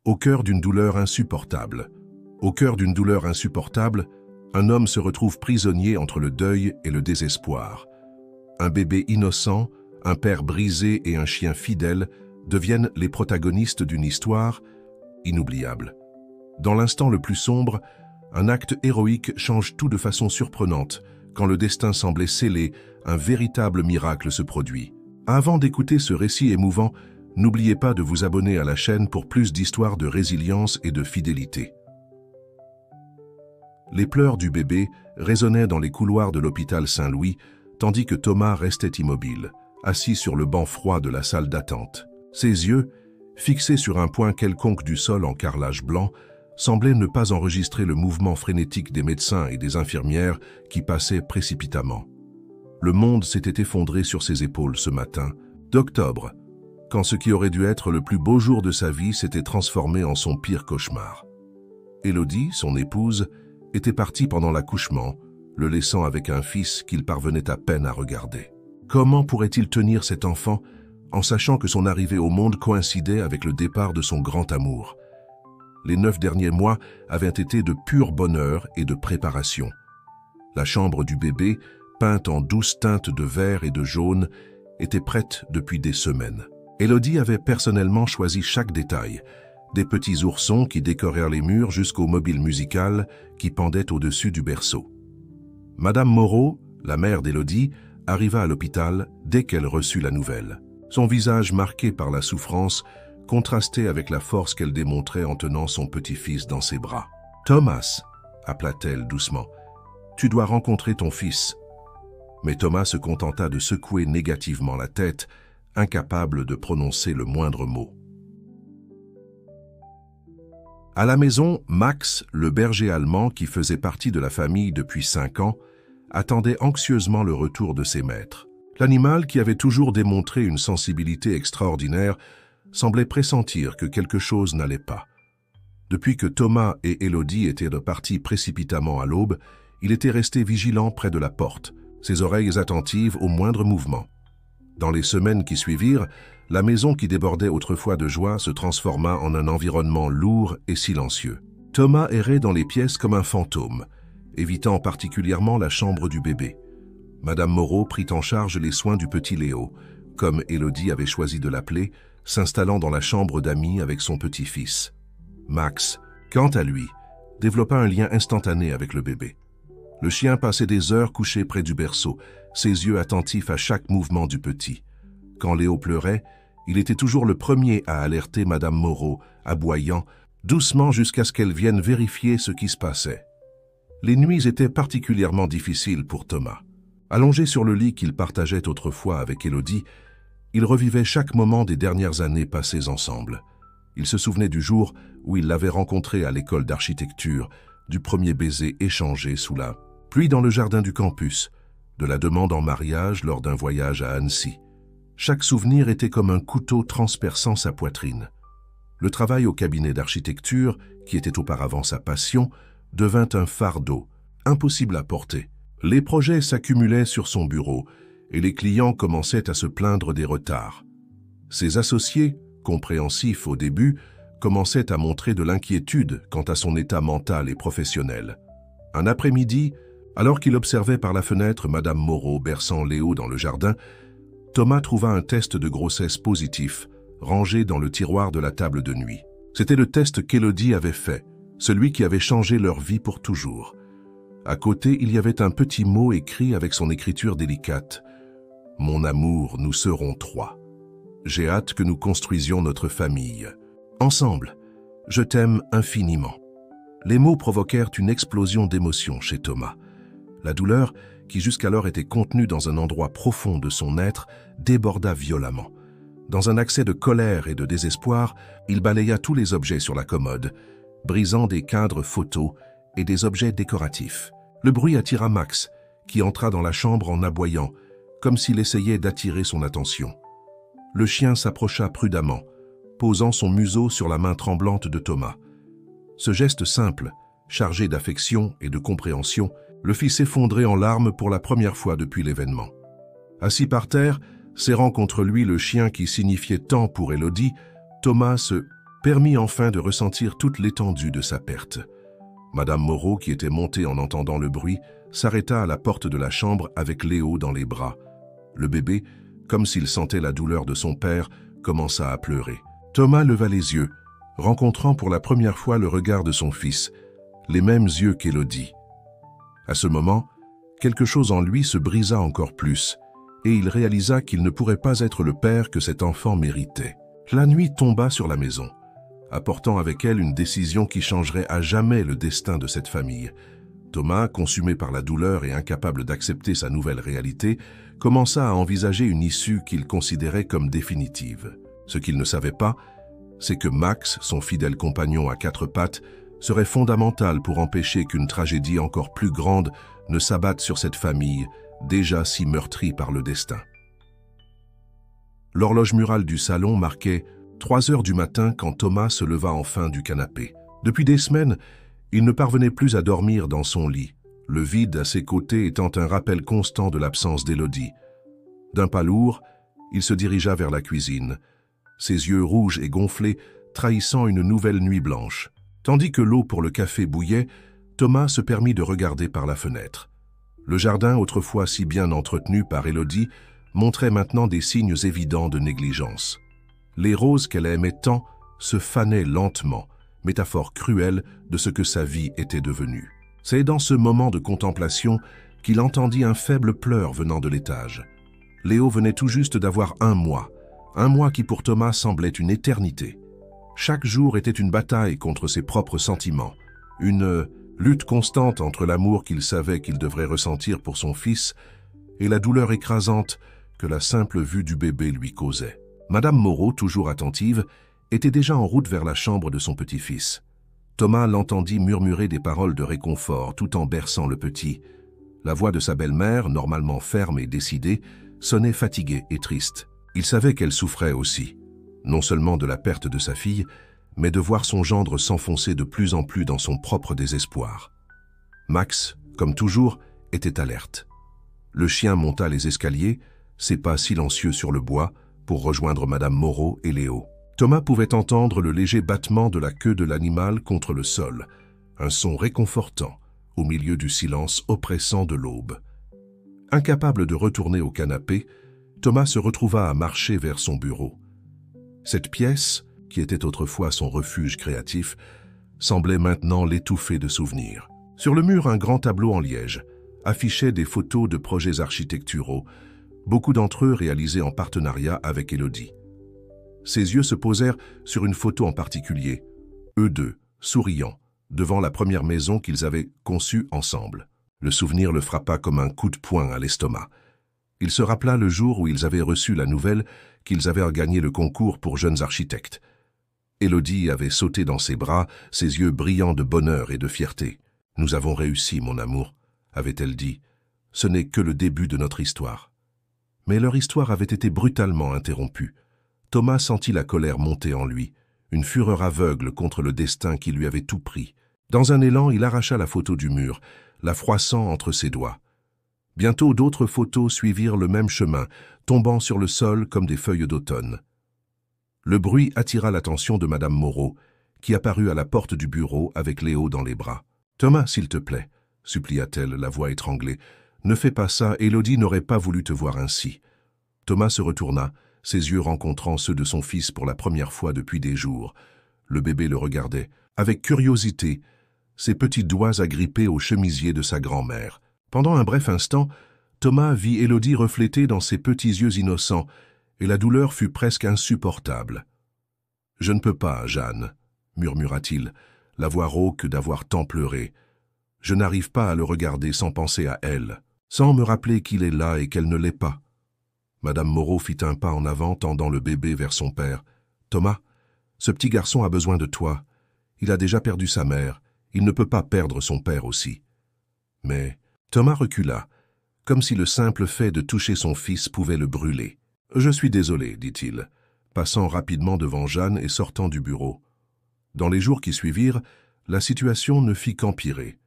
Au cœur d'une douleur insupportable. Au cœur d'une douleur insupportable, un homme se retrouve prisonnier entre le deuil et le désespoir. Un bébé innocent, un père brisé et un chien fidèle deviennent les protagonistes d'une histoire inoubliable. Dans l'instant le plus sombre, un acte héroïque change tout de façon surprenante. Quand le destin semblait scellé, un véritable miracle se produit. Avant d'écouter ce récit émouvant, n'oubliez pas de vous abonner à la chaîne pour plus d'histoires de résilience et de fidélité. Les pleurs du bébé résonnaient dans les couloirs de l'hôpital Saint-Louis, tandis que Thomas restait immobile, assis sur le banc froid de la salle d'attente. Ses yeux, fixés sur un point quelconque du sol en carrelage blanc, semblaient ne pas enregistrer le mouvement frénétique des médecins et des infirmières qui passaient précipitamment. Le monde s'était effondré sur ses épaules ce matin d'octobre, quand ce qui aurait dû être le plus beau jour de sa vie s'était transformé en son pire cauchemar. Élodie, son épouse, était partie pendant l'accouchement, le laissant avec un fils qu'il parvenait à peine à regarder. Comment pourrait-il tenir cet enfant en sachant que son arrivée au monde coïncidait avec le départ de son grand amour? Les 9 derniers mois avaient été de pur bonheur et de préparation. La chambre du bébé, peinte en douces teintes de vert et de jaune, était prête depuis des semaines. Élodie avait personnellement choisi chaque détail, des petits oursons qui décorèrent les murs jusqu'au mobile musical qui pendait au-dessus du berceau. Madame Moreau, la mère d'Élodie, arriva à l'hôpital dès qu'elle reçut la nouvelle. Son visage marqué par la souffrance contrastait avec la force qu'elle démontrait en tenant son petit-fils dans ses bras. « Thomas !» appela-t-elle doucement. « Tu dois rencontrer ton fils. » Mais Thomas se contenta de secouer négativement la tête, incapable de prononcer le moindre mot. À la maison, Max, le berger allemand qui faisait partie de la famille depuis 5 ans, attendait anxieusement le retour de ses maîtres. L'animal, qui avait toujours démontré une sensibilité extraordinaire, semblait pressentir que quelque chose n'allait pas. Depuis que Thomas et Élodie étaient repartis précipitamment à l'aube, il était resté vigilant près de la porte, ses oreilles attentives au moindre mouvement. Dans les semaines qui suivirent, la maison qui débordait autrefois de joie se transforma en un environnement lourd et silencieux. Thomas errait dans les pièces comme un fantôme, évitant particulièrement la chambre du bébé. Madame Moreau prit en charge les soins du petit Léo, comme Élodie avait choisi de l'appeler, s'installant dans la chambre d'amis avec son petit-fils. Max, quant à lui, développa un lien instantané avec le bébé. Le chien passait des heures couché près du berceau, ses yeux attentifs à chaque mouvement du petit. Quand Léo pleurait, il était toujours le premier à alerter Madame Moreau, aboyant, doucement jusqu'à ce qu'elle vienne vérifier ce qui se passait. Les nuits étaient particulièrement difficiles pour Thomas. Allongé sur le lit qu'il partageait autrefois avec Élodie, il revivait chaque moment des dernières années passées ensemble. Il se souvenait du jour où il l'avait rencontrée à l'école d'architecture, du premier baiser échangé sous la pluie dans le jardin du campus, de la demande en mariage lors d'un voyage à Annecy. Chaque souvenir était comme un couteau transperçant sa poitrine. Le travail au cabinet d'architecture, qui était auparavant sa passion, devint un fardeau, impossible à porter. Les projets s'accumulaient sur son bureau et les clients commençaient à se plaindre des retards. Ses associés, compréhensifs au début, commençaient à montrer de l'inquiétude quant à son état mental et professionnel. Un après-midi, alors qu'il observait par la fenêtre Madame Moreau berçant Léo dans le jardin, Thomas trouva un test de grossesse positif, rangé dans le tiroir de la table de nuit. C'était le test qu'Élodie avait fait, celui qui avait changé leur vie pour toujours. À côté, il y avait un petit mot écrit avec son écriture délicate. « Mon amour, nous serons 3. J'ai hâte que nous construisions notre famille. Ensemble, je t'aime infiniment. » Les mots provoquèrent une explosion d'émotion chez Thomas. La douleur, qui jusqu'alors était contenue dans un endroit profond de son être, déborda violemment. Dans un accès de colère et de désespoir, il balaya tous les objets sur la commode, brisant des cadres photos et des objets décoratifs. Le bruit attira Max, qui entra dans la chambre en aboyant, comme s'il essayait d'attirer son attention. Le chien s'approcha prudemment, posant son museau sur la main tremblante de Thomas. Ce geste simple, chargé d'affection et de compréhension, le fit s'effondrer en larmes pour la première fois depuis l'événement. Assis par terre, serrant contre lui le chien qui signifiait tant pour Élodie, Thomas se permit enfin de ressentir toute l'étendue de sa perte. Madame Moreau, qui était montée en entendant le bruit, s'arrêta à la porte de la chambre avec Léo dans les bras. Le bébé, comme s'il sentait la douleur de son père, commença à pleurer. Thomas leva les yeux, rencontrant pour la première fois le regard de son fils, les mêmes yeux qu'Élodie. À ce moment, quelque chose en lui se brisa encore plus, et il réalisa qu'il ne pourrait pas être le père que cet enfant méritait. La nuit tomba sur la maison, apportant avec elle une décision qui changerait à jamais le destin de cette famille. Thomas, consumé par la douleur et incapable d'accepter sa nouvelle réalité, commença à envisager une issue qu'il considérait comme définitive. Ce qu'il ne savait pas, c'est que Max, son fidèle compagnon à quatre pattes, serait fondamental pour empêcher qu'une tragédie encore plus grande ne s'abatte sur cette famille, déjà si meurtrie par le destin. L'horloge murale du salon marquait 3 heures du matin quand Thomas se leva enfin du canapé. Depuis des semaines, il ne parvenait plus à dormir dans son lit, le vide à ses côtés étant un rappel constant de l'absence d'Élodie. D'un pas lourd, il se dirigea vers la cuisine, ses yeux rouges et gonflés trahissant une nouvelle nuit blanche. Tandis que l'eau pour le café bouillait, Thomas se permit de regarder par la fenêtre. Le jardin, autrefois si bien entretenu par Élodie, montrait maintenant des signes évidents de négligence. Les roses qu'elle aimait tant se fanaient lentement, métaphore cruelle de ce que sa vie était devenue. C'est dans ce moment de contemplation qu'il entendit un faible pleur venant de l'étage. Léo venait tout juste d'avoir un mois qui pour Thomas semblait une éternité. Chaque jour était une bataille contre ses propres sentiments, une lutte constante entre l'amour qu'il savait qu'il devrait ressentir pour son fils et la douleur écrasante que la simple vue du bébé lui causait. Madame Moreau, toujours attentive, était déjà en route vers la chambre de son petit-fils. Thomas l'entendit murmurer des paroles de réconfort tout en berçant le petit. La voix de sa belle-mère, normalement ferme et décidée, sonnait fatiguée et triste. Il savait qu'elle souffrait aussi, non seulement de la perte de sa fille, mais de voir son gendre s'enfoncer de plus en plus dans son propre désespoir. Max, comme toujours, était alerte. Le chien monta les escaliers, ses pas silencieux sur le bois, pour rejoindre Madame Moreau et Léo. Thomas pouvait entendre le léger battement de la queue de l'animal contre le sol, un son réconfortant au milieu du silence oppressant de l'aube. Incapable de retourner au canapé, Thomas se retrouva à marcher vers son bureau. Cette pièce, qui était autrefois son refuge créatif, semblait maintenant l'étouffer de souvenirs. Sur le mur, un grand tableau en liège affichait des photos de projets architecturaux, beaucoup d'entre eux réalisés en partenariat avec Élodie. Ses yeux se posèrent sur une photo en particulier, eux deux, souriants, devant la première maison qu'ils avaient conçue ensemble. Le souvenir le frappa comme un coup de poing à l'estomac. Il se rappela le jour où ils avaient reçu la nouvelle qu'ils avaient gagné le concours pour jeunes architectes. Élodie avait sauté dans ses bras, ses yeux brillants de bonheur et de fierté. « Nous avons réussi, mon amour », avait-elle dit. « Ce n'est que le début de notre histoire. » Mais leur histoire avait été brutalement interrompue. Thomas sentit la colère monter en lui, une fureur aveugle contre le destin qui lui avait tout pris. Dans un élan, il arracha la photo du mur, la froissant entre ses doigts. Bientôt d'autres photos suivirent le même chemin, tombant sur le sol comme des feuilles d'automne. Le bruit attira l'attention de Madame Moreau, qui apparut à la porte du bureau avec Léo dans les bras. « Thomas, s'il te plaît, » supplia-t-elle, la voix étranglée. « Ne fais pas ça, Élodie n'aurait pas voulu te voir ainsi. » Thomas se retourna, ses yeux rencontrant ceux de son fils pour la première fois depuis des jours. Le bébé le regardait, avec curiosité, ses petits doigts agrippés au chemisier de sa grand-mère. Pendant un bref instant, Thomas vit Élodie reflétée dans ses petits yeux innocents, et la douleur fut presque insupportable. « Je ne peux pas, Jeanne, » murmura-t-il, la voix rauque d'avoir tant pleuré. « Je n'arrive pas à le regarder sans penser à elle, sans me rappeler qu'il est là et qu'elle ne l'est pas. » Madame Moreau fit un pas en avant, tendant le bébé vers son père. « Thomas, ce petit garçon a besoin de toi. Il a déjà perdu sa mère. Il ne peut pas perdre son père aussi. » Mais Thomas recula, comme si le simple fait de toucher son fils pouvait le brûler. « Je suis désolé, dit-il, passant rapidement devant Jeanne et sortant du bureau. Dans les jours qui suivirent, la situation ne fit qu'empirer.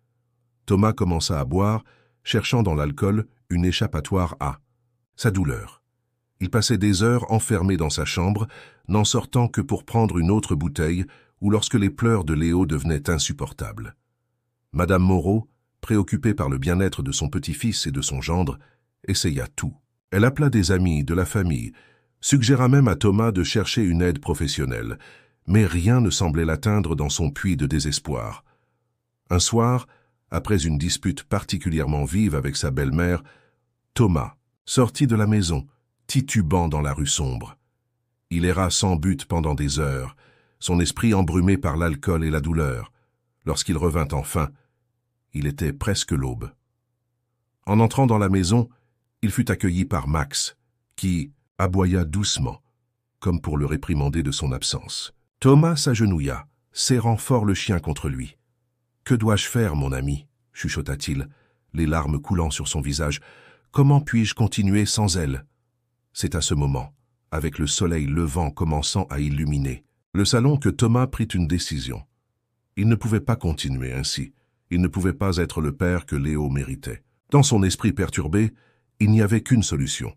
Thomas commença à boire, cherchant dans l'alcool une échappatoire à sa douleur. Il passait des heures enfermé dans sa chambre, n'en sortant que pour prendre une autre bouteille ou lorsque les pleurs de Léo devenaient insupportables. Madame Moreau, préoccupée par le bien-être de son petit-fils et de son gendre, essaya tout. Elle appela des amis, de la famille, suggéra même à Thomas de chercher une aide professionnelle, mais rien ne semblait l'atteindre dans son puits de désespoir. Un soir, après une dispute particulièrement vive avec sa belle-mère, Thomas sortit de la maison, titubant dans la rue sombre. Il erra sans but pendant des heures, son esprit embrumé par l'alcool et la douleur. Lorsqu'il revint enfin, il était presque l'aube. En entrant dans la maison, il fut accueilli par Max, qui aboya doucement, comme pour le réprimander de son absence. Thomas s'agenouilla, serrant fort le chien contre lui. « Que dois-je faire, mon ami ?» chuchota-t-il, les larmes coulant sur son visage. « Comment puis-je continuer sans elle ?» C'est à ce moment, avec le soleil levant commençant à illuminer, le salon que Thomas prit une décision. Il ne pouvait pas continuer ainsi. Il ne pouvait pas être le père que Léo méritait. Dans son esprit perturbé, il n'y avait qu'une solution.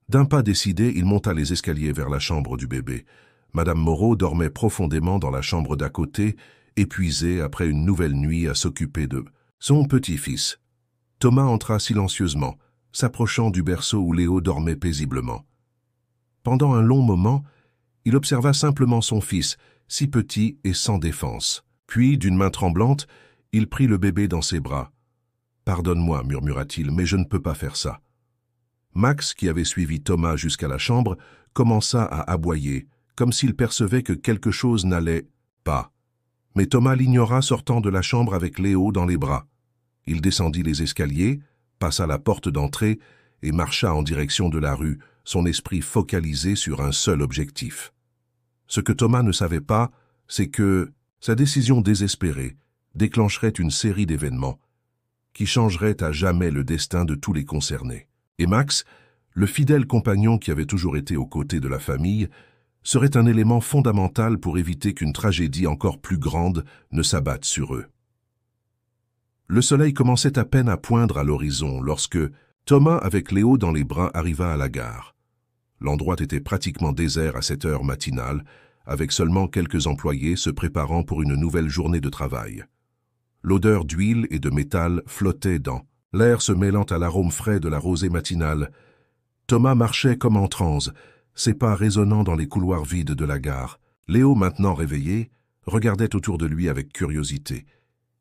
D'un pas décidé, il monta les escaliers vers la chambre du bébé. Madame Moreau dormait profondément dans la chambre d'à côté, épuisée après une nouvelle nuit à s'occuper de son petit-fils. Thomas entra silencieusement, s'approchant du berceau où Léo dormait paisiblement. Pendant un long moment, il observa simplement son fils, si petit et sans défense. Puis, d'une main tremblante, il prit le bébé dans ses bras. « Pardonne-moi, murmura-t-il, mais je ne peux pas faire ça. » Max, qui avait suivi Thomas jusqu'à la chambre, commença à aboyer, comme s'il percevait que quelque chose n'allait pas. Mais Thomas l'ignora sortant de la chambre avec Léo dans les bras. Il descendit les escaliers, passa la porte d'entrée et marcha en direction de la rue, son esprit focalisé sur un seul objectif. Ce que Thomas ne savait pas, c'est que sa décision désespérée déclencherait une série d'événements qui changeraient à jamais le destin de tous les concernés. Et Max, le fidèle compagnon qui avait toujours été aux côtés de la famille, serait un élément fondamental pour éviter qu'une tragédie encore plus grande ne s'abatte sur eux. Le soleil commençait à peine à poindre à l'horizon lorsque Thomas, avec Léo dans les bras, arriva à la gare. L'endroit était pratiquement désert à cette heure matinale, avec seulement quelques employés se préparant pour une nouvelle journée de travail. L'odeur d'huile et de métal flottait dans l'air se mêlant à l'arôme frais de la rosée matinale. Thomas marchait comme en transe, ses pas résonnant dans les couloirs vides de la gare. Léo, maintenant réveillé, regardait autour de lui avec curiosité,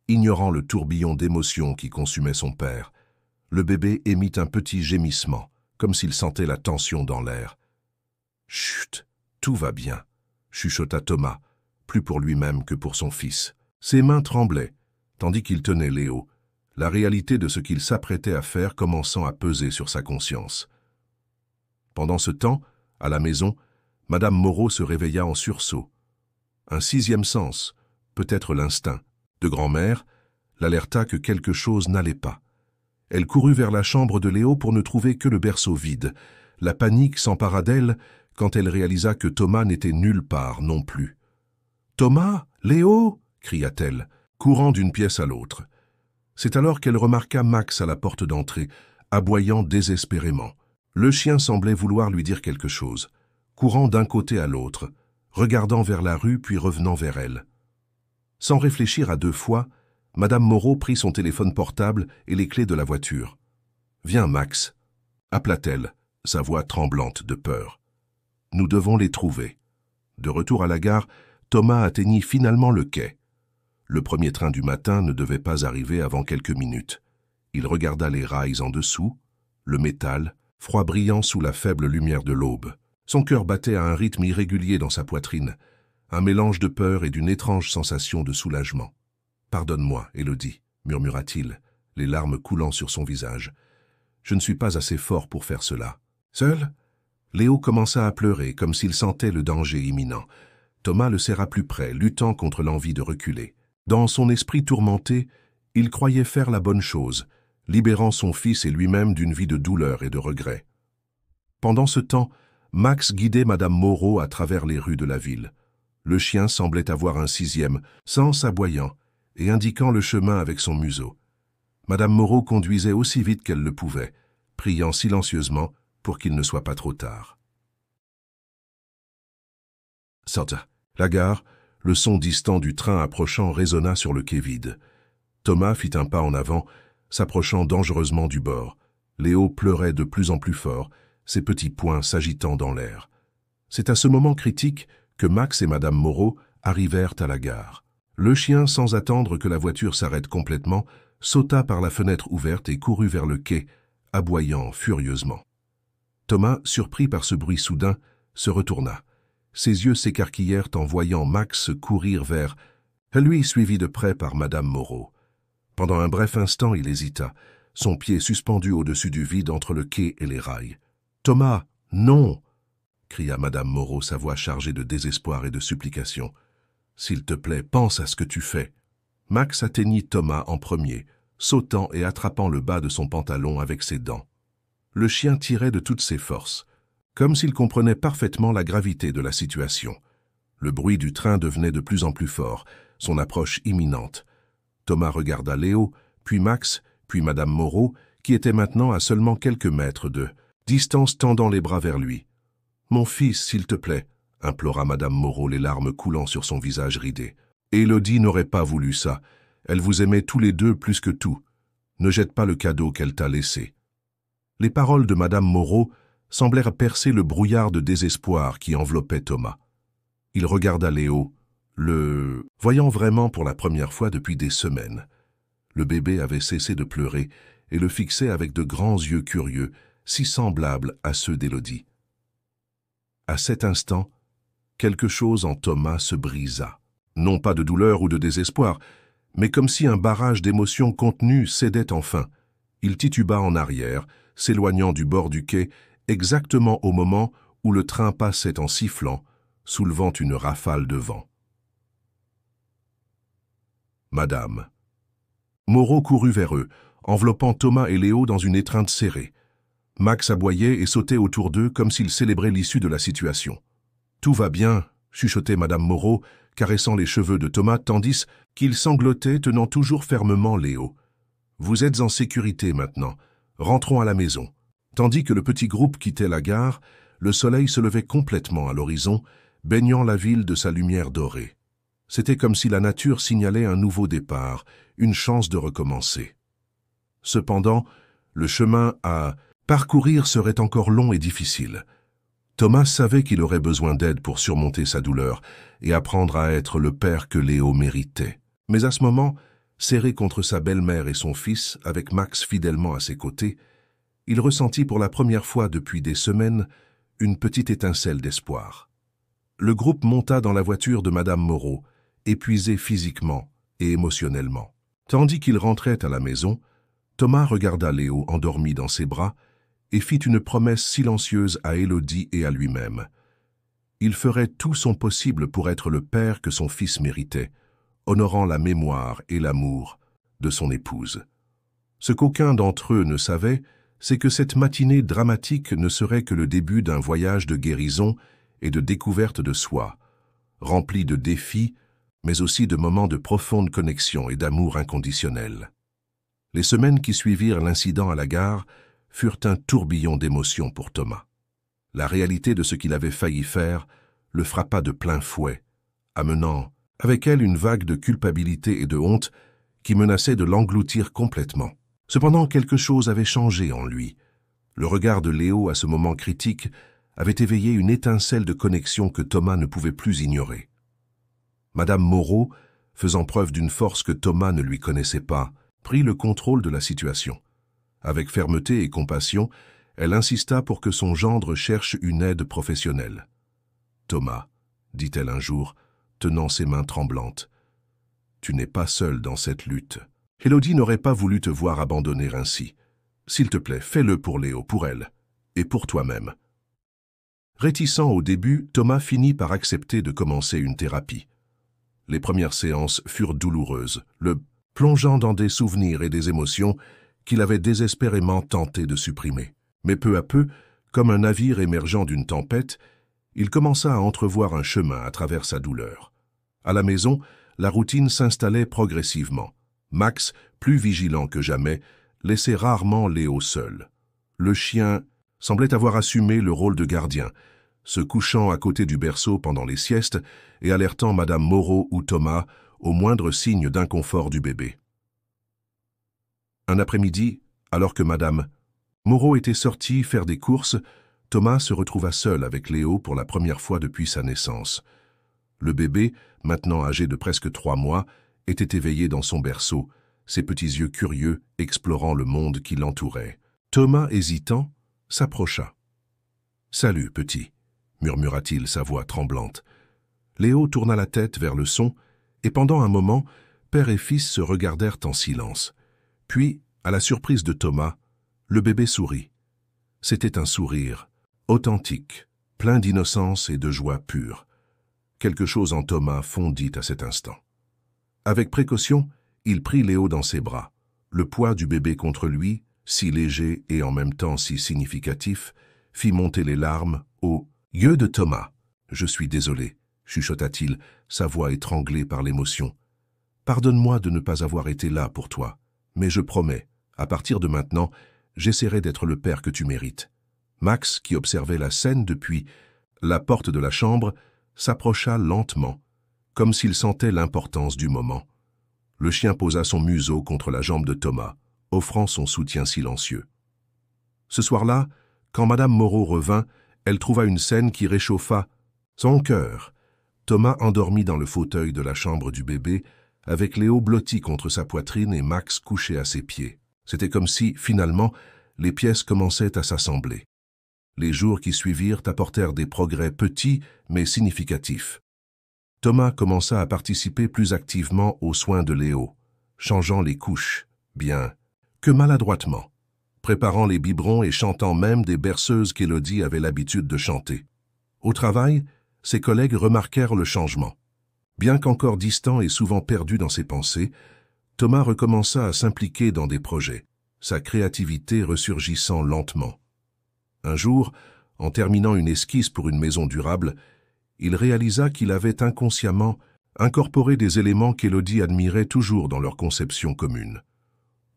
ignorant le tourbillon d'émotions qui consumait son père. Le bébé émit un petit gémissement, comme s'il sentait la tension dans l'air. « Chut, tout va bien », chuchota Thomas, plus pour lui-même que pour son fils. Ses mains tremblaient, tandis qu'il tenait Léo, la réalité de ce qu'il s'apprêtait à faire commençant à peser sur sa conscience. Pendant ce temps, à la maison, Madame Moreau se réveilla en sursaut. Un sixième sens, peut-être l'instinct, de grand-mère, l'alerta que quelque chose n'allait pas. Elle courut vers la chambre de Léo pour ne trouver que le berceau vide. La panique s'empara d'elle quand elle réalisa que Thomas n'était nulle part non plus. « Thomas, Léo !» cria-t-elle, courant d'une pièce à l'autre. C'est alors qu'elle remarqua Max à la porte d'entrée, aboyant désespérément. Le chien semblait vouloir lui dire quelque chose, courant d'un côté à l'autre, regardant vers la rue puis revenant vers elle. Sans réfléchir à deux fois, Madame Moreau prit son téléphone portable et les clés de la voiture. « Viens, Max » appela-t-elle, sa voix tremblante de peur. « Nous devons les trouver. » De retour à la gare, Thomas atteignit finalement le quai. Le premier train du matin ne devait pas arriver avant quelques minutes. Il regarda les rails en dessous, le métal, froid brillant sous la faible lumière de l'aube. Son cœur battait à un rythme irrégulier dans sa poitrine, un mélange de peur et d'une étrange sensation de soulagement. « Pardonne-moi, Élodie, » murmura-t-il, les larmes coulant sur son visage. « Je ne suis pas assez fort pour faire cela. » Seul, Léo commença à pleurer comme s'il sentait le danger imminent. Thomas le serra plus près, luttant contre l'envie de reculer. Dans son esprit tourmenté, il croyait faire la bonne chose, libérant son fils et lui-même d'une vie de douleur et de regret. Pendant ce temps, Max guidait Madame Moreau à travers les rues de la ville. Le chien semblait avoir un sixième, sens aboyant, et indiquant le chemin avec son museau. Madame Moreau conduisait aussi vite qu'elle le pouvait, priant silencieusement pour qu'il ne soit pas trop tard. Sorta. La gare, le son distant du train approchant résonna sur le quai vide. Thomas fit un pas en avant, s'approchant dangereusement du bord. Léo pleurait de plus en plus fort, ses petits poings s'agitant dans l'air. C'est à ce moment critique que Max et Madame Moreau arrivèrent à la gare. Le chien, sans attendre que la voiture s'arrête complètement, sauta par la fenêtre ouverte et courut vers le quai, aboyant furieusement. Thomas, surpris par ce bruit soudain, se retourna. Ses yeux s'écarquillèrent en voyant Max courir vers... lui, suivi de près par Madame Moreau. Pendant un bref instant, il hésita, son pied suspendu au-dessus du vide entre le quai et les rails. « Thomas, non !» cria Madame Moreau, sa voix chargée de désespoir et de supplication. « S'il te plaît, pense à ce que tu fais. » Max atteignit Thomas en premier, sautant et attrapant le bas de son pantalon avec ses dents. Le chien tirait de toutes ses forces, comme s'il comprenait parfaitement la gravité de la situation. Le bruit du train devenait de plus en plus fort, son approche imminente. Thomas regarda Léo, puis Max, puis Madame Moreau, qui était maintenant à seulement quelques mètres de distance, tendant les bras vers lui. « Mon fils, s'il te plaît !» implora Madame Moreau, les larmes coulant sur son visage ridé. « Élodie n'aurait pas voulu ça. Elle vous aimait tous les deux plus que tout. Ne jette pas le cadeau qu'elle t'a laissé. » Les paroles de Madame Moreau semblèrent percer le brouillard de désespoir qui enveloppait Thomas. Il regarda Léo, voyant vraiment pour la première fois depuis des semaines. Le bébé avait cessé de pleurer et le fixait avec de grands yeux curieux, si semblables à ceux d'Élodie. À cet instant, quelque chose en Thomas se brisa. Non pas de douleur ou de désespoir, mais comme si un barrage d'émotions contenues cédait enfin. Il tituba en arrière, s'éloignant du bord du quai, exactement au moment où le train passait en sifflant, soulevant une rafale de vent. Madame Moreau courut vers eux, enveloppant Thomas et Léo dans une étreinte serrée. Max aboyait et sautait autour d'eux comme s'il célébrait l'issue de la situation. « Tout va bien », chuchotait Madame Moreau, caressant les cheveux de Thomas, tandis qu'il sanglotait, tenant toujours fermement Léo. « Vous êtes en sécurité maintenant. Rentrons à la maison. » Tandis que le petit groupe quittait la gare, le soleil se levait complètement à l'horizon, baignant la ville de sa lumière dorée. C'était comme si la nature signalait un nouveau départ, une chance de recommencer. Cependant, le chemin à parcourir serait encore long et difficile. Thomas savait qu'il aurait besoin d'aide pour surmonter sa douleur et apprendre à être le père que Léo méritait. Mais à ce moment, serré contre sa belle-mère et son fils, avec Max fidèlement à ses côtés, il ressentit pour la première fois depuis des semaines une petite étincelle d'espoir. Le groupe monta dans la voiture de Madame Moreau, épuisé physiquement et émotionnellement. Tandis qu'il rentrait à la maison, Thomas regarda Léo endormi dans ses bras et fit une promesse silencieuse à Élodie et à lui-même. Il ferait tout son possible pour être le père que son fils méritait, honorant la mémoire et l'amour de son épouse. Ce qu'aucun d'entre eux ne savait, c'est que cette matinée dramatique ne serait que le début d'un voyage de guérison et de découverte de soi, rempli de défis, mais aussi de moments de profonde connexion et d'amour inconditionnel. Les semaines qui suivirent l'incident à la gare furent un tourbillon d'émotions pour Thomas. La réalité de ce qu'il avait failli faire le frappa de plein fouet, amenant avec elle une vague de culpabilité et de honte qui menaçait de l'engloutir complètement. Cependant, quelque chose avait changé en lui. Le regard de Léo à ce moment critique avait éveillé une étincelle de connexion que Thomas ne pouvait plus ignorer. Madame Moreau, faisant preuve d'une force que Thomas ne lui connaissait pas, prit le contrôle de la situation. Avec fermeté et compassion, elle insista pour que son gendre cherche une aide professionnelle. « Thomas, » dit-elle un jour, tenant ses mains tremblantes, « tu n'es pas seul dans cette lutte. Élodie n'aurait pas voulu te voir abandonner ainsi. S'il te plaît, fais-le pour Léo, pour elle, et pour toi-même. » Réticent au début, Thomas finit par accepter de commencer une thérapie. Les premières séances furent douloureuses, le plongeant dans des souvenirs et des émotions qu'il avait désespérément tenté de supprimer. Mais peu à peu, comme un navire émergeant d'une tempête, il commença à entrevoir un chemin à travers sa douleur. À la maison, la routine s'installait progressivement. Max, plus vigilant que jamais, laissait rarement Léo seul. Le chien semblait avoir assumé le rôle de gardien, se couchant à côté du berceau pendant les siestes et alertant Madame Moreau ou Thomas au moindre signe d'inconfort du bébé. Un après-midi, alors que Madame Moreau était sortie faire des courses, Thomas se retrouva seul avec Léo pour la première fois depuis sa naissance. Le bébé, maintenant âgé de presque 3 mois, était éveillé dans son berceau, ses petits yeux curieux explorant le monde qui l'entourait. Thomas, hésitant, s'approcha. « Salut, petit », murmura-t-il, sa voix tremblante. Léo tourna la tête vers le son, et pendant un moment, père et fils se regardèrent en silence. Puis, à la surprise de Thomas, le bébé sourit. C'était un sourire, authentique, plein d'innocence et de joie pure. Quelque chose en Thomas fondit à cet instant. Avec précaution, il prit Léo dans ses bras. Le poids du bébé contre lui, si léger et en même temps si significatif, fit monter les larmes aux yeux de Thomas. « Je suis désolé », chuchota-t-il, sa voix étranglée par l'émotion. « Pardonne-moi de ne pas avoir été là pour toi, mais je promets, à partir de maintenant, j'essaierai d'être le père que tu mérites. » Max, qui observait la scène depuis la porte de la chambre, s'approcha lentement, comme s'il sentait l'importance du moment. Le chien posa son museau contre la jambe de Thomas, offrant son soutien silencieux. Ce soir-là, quand Madame Moreau revint, elle trouva une scène qui réchauffa son cœur. Thomas endormi dans le fauteuil de la chambre du bébé, avec Léo blotti contre sa poitrine et Max couché à ses pieds. C'était comme si, finalement, les pièces commençaient à s'assembler. Les jours qui suivirent apportèrent des progrès petits mais significatifs. Thomas commença à participer plus activement aux soins de Léo, changeant les couches, bien que maladroitement, préparant les biberons et chantant même des berceuses qu'Élodie avait l'habitude de chanter. Au travail, ses collègues remarquèrent le changement. Bien qu'encore distant et souvent perdu dans ses pensées, Thomas recommença à s'impliquer dans des projets, sa créativité ressurgissant lentement. Un jour, en terminant une esquisse pour une maison durable, il réalisa qu'il avait inconsciemment incorporé des éléments qu'Élodie admirait toujours dans leur conception commune.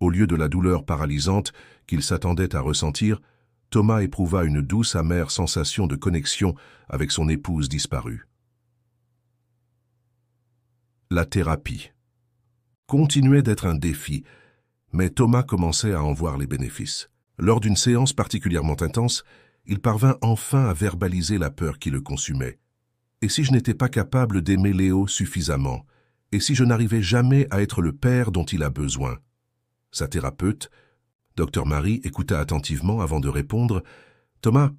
Au lieu de la douleur paralysante qu'il s'attendait à ressentir, Thomas éprouva une douce amère sensation de connexion avec son épouse disparue. La thérapie continuait d'être un défi, mais Thomas commençait à en voir les bénéfices. Lors d'une séance particulièrement intense, il parvint enfin à verbaliser la peur qui le consumait. Et si je n'étais pas capable d'aimer Léo suffisamment? Et si je n'arrivais jamais à être le père dont il a besoin? Sa thérapeute, Dr Marie, écouta attentivement avant de répondre « Thomas,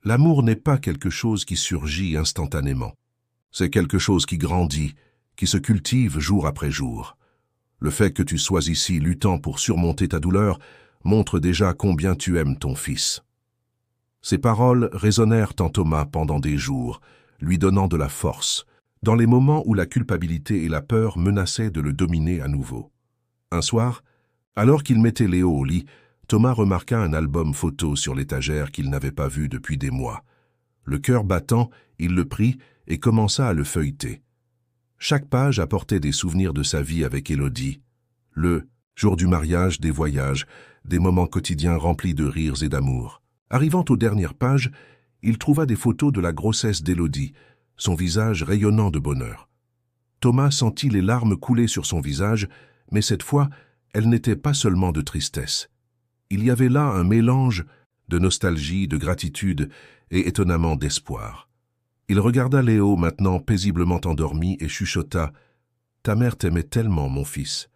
l'amour n'est pas quelque chose qui surgit instantanément. C'est quelque chose qui grandit, qui se cultive jour après jour. Le fait que tu sois ici luttant pour surmonter ta douleur montre déjà combien tu aimes ton fils. » Ces paroles résonnèrent en Thomas pendant des jours, lui donnant de la force, dans les moments où la culpabilité et la peur menaçaient de le dominer à nouveau. Un soir, alors qu'il mettait Léo au lit, Thomas remarqua un album photo sur l'étagère qu'il n'avait pas vu depuis des mois. Le cœur battant, il le prit et commença à le feuilleter. Chaque page apportait des souvenirs de sa vie avec Élodie. Le jour du mariage, des voyages, des moments quotidiens remplis de rires et d'amour. Arrivant aux dernières pages, il trouva des photos de la grossesse d'Élodie, son visage rayonnant de bonheur. Thomas sentit les larmes couler sur son visage, mais cette fois, elles n'étaient pas seulement de tristesse. Il y avait là un mélange de nostalgie, de gratitude et étonnamment d'espoir. Il regarda Léo, maintenant paisiblement endormi, et chuchota « Ta mère t'aimait tellement, mon fils,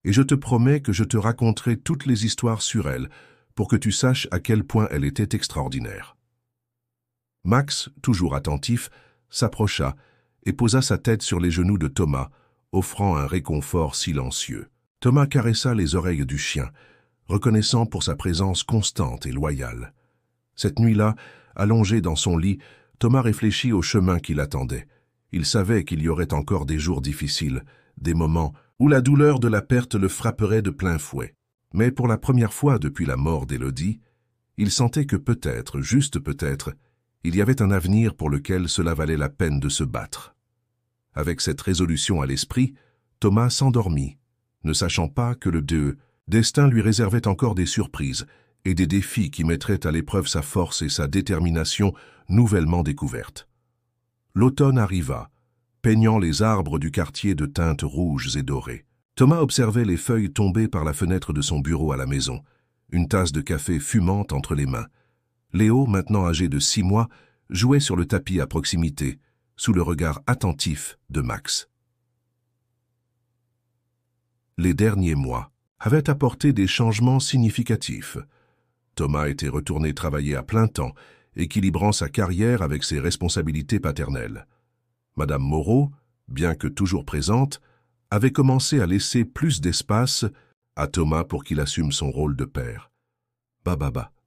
et je te promets que je te raconterai toutes les histoires sur elle pour que tu saches à quel point elle était extraordinaire. » Max, toujours attentif, s'approcha et posa sa tête sur les genoux de Thomas, offrant un réconfort silencieux. Thomas caressa les oreilles du chien, reconnaissant pour sa présence constante et loyale. Cette nuit-là, allongé dans son lit, Thomas réfléchit au chemin qui l'attendait. Il savait qu'il y aurait encore des jours difficiles, des moments où la douleur de la perte le frapperait de plein fouet. Mais pour la première fois depuis la mort d'Élodie, il sentait que peut-être, juste peut-être, il y avait un avenir pour lequel cela valait la peine de se battre. Avec cette résolution à l'esprit, Thomas s'endormit, ne sachant pas que le destin lui réservait encore des surprises et des défis qui mettraient à l'épreuve sa force et sa détermination nouvellement découvertes. L'automne arriva, peignant les arbres du quartier de teintes rouges et dorées. Thomas observait les feuilles tomber par la fenêtre de son bureau à la maison, une tasse de café fumante entre les mains. Léo, maintenant âgé de 6 mois, jouait sur le tapis à proximité, sous le regard attentif de Max. Les derniers mois avaient apporté des changements significatifs. Thomas était retourné travailler à plein temps, équilibrant sa carrière avec ses responsabilités paternelles. Madame Moreau, bien que toujours présente, avait commencé à laisser plus d'espace à Thomas pour qu'il assume son rôle de père. « Bah,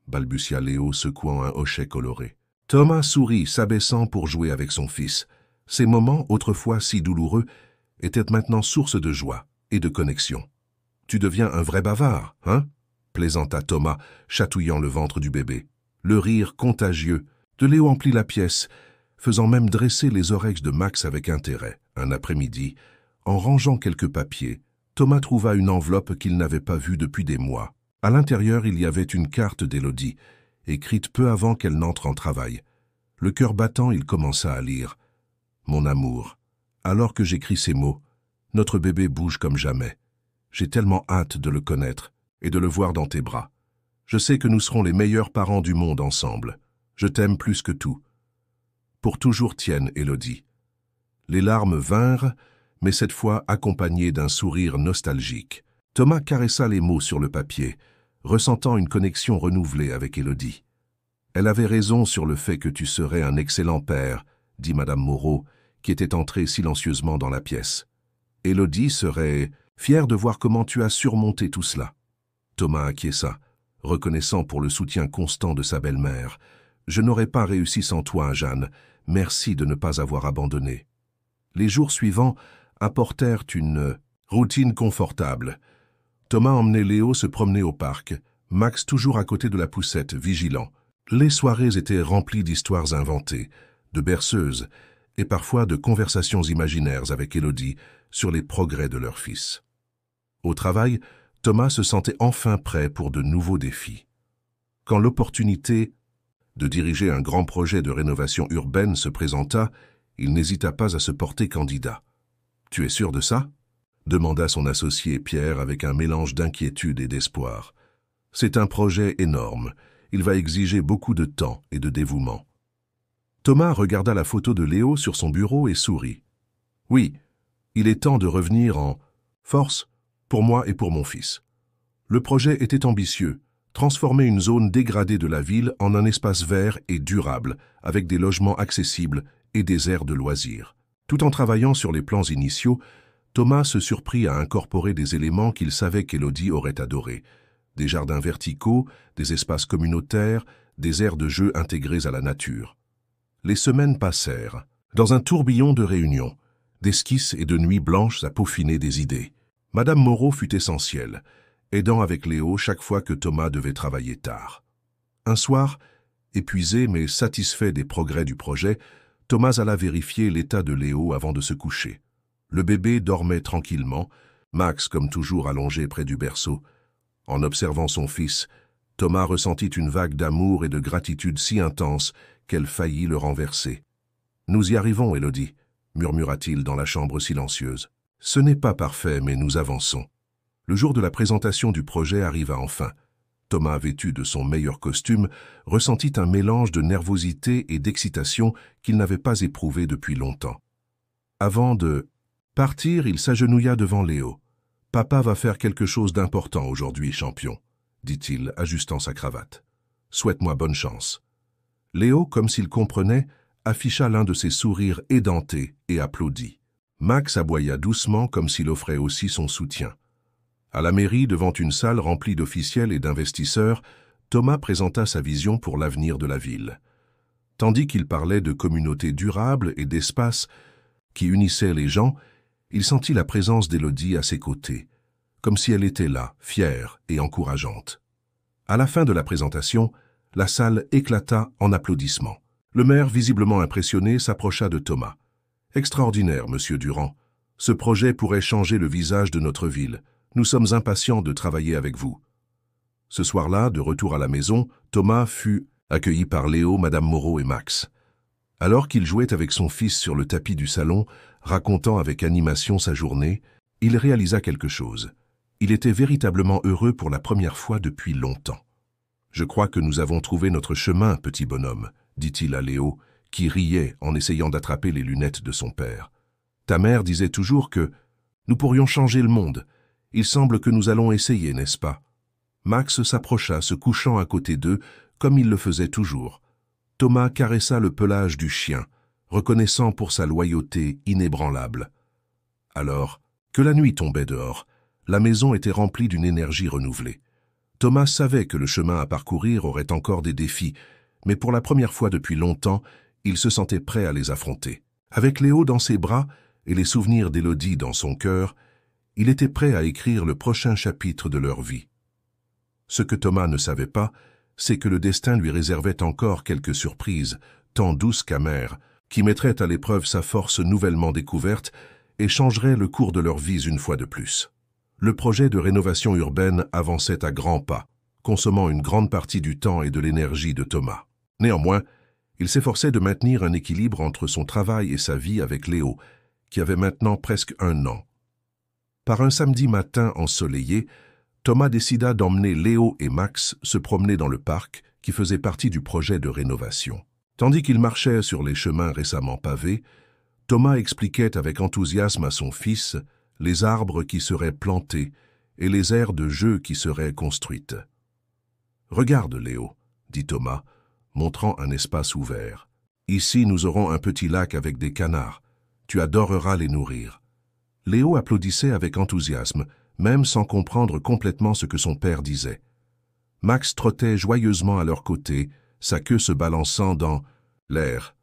balbutia Léo, secouant un hochet coloré. Thomas sourit, s'abaissant pour jouer avec son fils. Ces moments, autrefois si douloureux, étaient maintenant source de joie et de connexion. « Tu deviens un vrai bavard, hein ?» plaisanta Thomas, chatouillant le ventre du bébé. Le rire contagieux de Léo emplit la pièce, faisant même dresser les oreilles de Max avec intérêt. Un après-midi, en rangeant quelques papiers, Thomas trouva une enveloppe qu'il n'avait pas vue depuis des mois. À l'intérieur, il y avait une carte d'Élodie, écrite peu avant qu'elle n'entre en travail. Le cœur battant, il commença à lire. « Mon amour, alors que j'écris ces mots, notre bébé bouge comme jamais. J'ai tellement hâte de le connaître et de le voir dans tes bras. Je sais que nous serons les meilleurs parents du monde ensemble. Je t'aime plus que tout. Pour toujours tienne, Élodie. » Les larmes vinrent, mais cette fois accompagnées d'un sourire nostalgique. Thomas caressa les mots sur le papier, ressentant une connexion renouvelée avec Élodie. « Elle avait raison sur le fait que tu serais un excellent père, » dit Madame Moreau, qui était entrée silencieusement dans la pièce. « Élodie serait fière de voir comment tu as surmonté tout cela. » Thomas acquiesça, reconnaissant pour le soutien constant de sa belle-mère. « Je n'aurais pas réussi sans toi, Jeanne. Merci de ne pas avoir abandonné. » Les jours suivants apportèrent une routine confortable. Thomas emmenait Léo se promener au parc, Max toujours à côté de la poussette, vigilant. Les soirées étaient remplies d'histoires inventées, de berceuses et parfois de conversations imaginaires avec Élodie sur les progrès de leur fils. Au travail, Thomas se sentait enfin prêt pour de nouveaux défis. Quand l'opportunité de diriger un grand projet de rénovation urbaine se présenta, il n'hésita pas à se porter candidat. « Tu es sûr de ça ?» demanda son associé Pierre avec un mélange d'inquiétude et d'espoir. « C'est un projet énorme. Il va exiger beaucoup de temps et de dévouement. » Thomas regarda la photo de Léo sur son bureau et sourit. « Oui, il est temps de revenir en force pour moi et pour mon fils. » Le projet était ambitieux, transformer une zone dégradée de la ville en un espace vert et durable, avec des logements accessibles et des aires de loisirs. Tout en travaillant sur les plans initiaux, Thomas se surprit à incorporer des éléments qu'il savait qu'Élodie aurait adorés. Des jardins verticaux, des espaces communautaires, des aires de jeu intégrées à la nature. Les semaines passèrent, dans un tourbillon de réunions, d'esquisses et de nuits blanches à peaufiner des idées. Madame Moreau fut essentielle, aidant avec Léo chaque fois que Thomas devait travailler tard. Un soir, épuisé mais satisfait des progrès du projet, Thomas alla vérifier l'état de Léo avant de se coucher. Le bébé dormait tranquillement, Max comme toujours allongé près du berceau. En observant son fils, Thomas ressentit une vague d'amour et de gratitude si intense qu'elle faillit le renverser. « Nous y arrivons, Élodie, » murmura-t-il dans la chambre silencieuse. « Ce n'est pas parfait, mais nous avançons. » Le jour de la présentation du projet arriva enfin. Thomas, vêtu de son meilleur costume, ressentit un mélange de nervosité et d'excitation qu'il n'avait pas éprouvé depuis longtemps. Avant de partir, il s'agenouilla devant Léo. « Papa va faire quelque chose d'important aujourd'hui, champion, » dit-il, ajustant sa cravate. « Souhaite-moi bonne chance. » Léo, comme s'il comprenait, afficha l'un de ses sourires édentés et applaudit. Max aboya doucement comme s'il offrait aussi son soutien. À la mairie, devant une salle remplie d'officiels et d'investisseurs, Thomas présenta sa vision pour l'avenir de la ville. Tandis qu'il parlait de communautés durables et d'espaces qui unissaient les gens, il sentit la présence d'Élodie à ses côtés, comme si elle était là, fière et encourageante. À la fin de la présentation, la salle éclata en applaudissements. Le maire, visiblement impressionné, s'approcha de Thomas. « Extraordinaire, monsieur Durand. Ce projet pourrait changer le visage de notre ville. Nous sommes impatients de travailler avec vous. » Ce soir-là, de retour à la maison, Thomas fut accueilli par Léo, Madame Moreau et Max. Alors qu'il jouait avec son fils sur le tapis du salon, racontant avec animation sa journée, il réalisa quelque chose. Il était véritablement heureux pour la première fois depuis longtemps. « Je crois que nous avons trouvé notre chemin, petit bonhomme, » dit-il à Léo, qui riait en essayant d'attraper les lunettes de son père. « Ta mère disait toujours que nous pourrions changer le monde. Il semble que nous allons essayer, n'est-ce pas ?» Max s'approcha, se couchant à côté d'eux, comme il le faisait toujours. Thomas caressa le pelage du chien, reconnaissant pour sa loyauté inébranlable. Alors, que la nuit tombait dehors, la maison était remplie d'une énergie renouvelée. Thomas savait que le chemin à parcourir aurait encore des défis, mais pour la première fois depuis longtemps, il se sentait prêt à les affronter. Avec Léo dans ses bras et les souvenirs d'Élodie dans son cœur, il était prêt à écrire le prochain chapitre de leur vie. Ce que Thomas ne savait pas, c'est que le destin lui réservait encore quelques surprises, tant douces qu'amères, qui mettraient à l'épreuve sa force nouvellement découverte et changeraient le cours de leurs vies une fois de plus. Le projet de rénovation urbaine avançait à grands pas, consommant une grande partie du temps et de l'énergie de Thomas. Néanmoins, il s'efforçait de maintenir un équilibre entre son travail et sa vie avec Léo, qui avait maintenant presque 1 an. Par un samedi matin ensoleillé, Thomas décida d'emmener Léo et Max se promener dans le parc qui faisait partie du projet de rénovation. Tandis qu'ils marchaient sur les chemins récemment pavés, Thomas expliquait avec enthousiasme à son fils les arbres qui seraient plantés et les aires de jeu qui seraient construites. « Regarde, Léo, » dit Thomas, montrant un espace ouvert. « Ici, nous aurons un petit lac avec des canards. Tu adoreras les nourrir. » Léo applaudissait avec enthousiasme, même sans comprendre complètement ce que son père disait. Max trottait joyeusement à leur côté, sa queue se balançant dans l'air.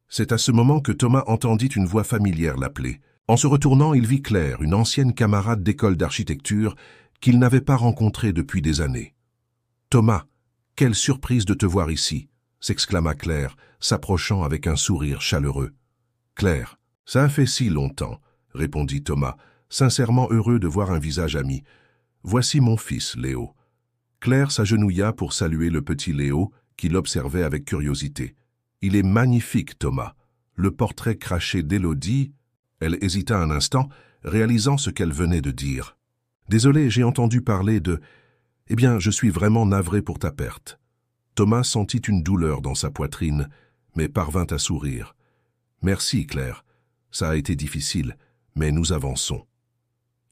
C'est à ce moment que Thomas entendit une voix familière l'appeler. En se retournant, il vit Claire, une ancienne camarade d'école d'architecture qu'il n'avait pas rencontrée depuis des années. « Thomas, quelle surprise de te voir ici !» s'exclama Claire, s'approchant avec un sourire chaleureux. « Claire, ça a fait si longtemps !» répondit Thomas, sincèrement heureux de voir un visage ami. « Voici mon fils, Léo. » Claire s'agenouilla pour saluer le petit Léo, qui l'observait avec curiosité. « Il est magnifique, Thomas. Le portrait craché d'Élodie... » Elle hésita un instant, réalisant ce qu'elle venait de dire. « Désolé, j'ai entendu parler de... Eh bien, je suis vraiment navré pour ta perte. » Thomas sentit une douleur dans sa poitrine, mais parvint à sourire. « Merci, Claire. Ça a été difficile, mais nous avançons. »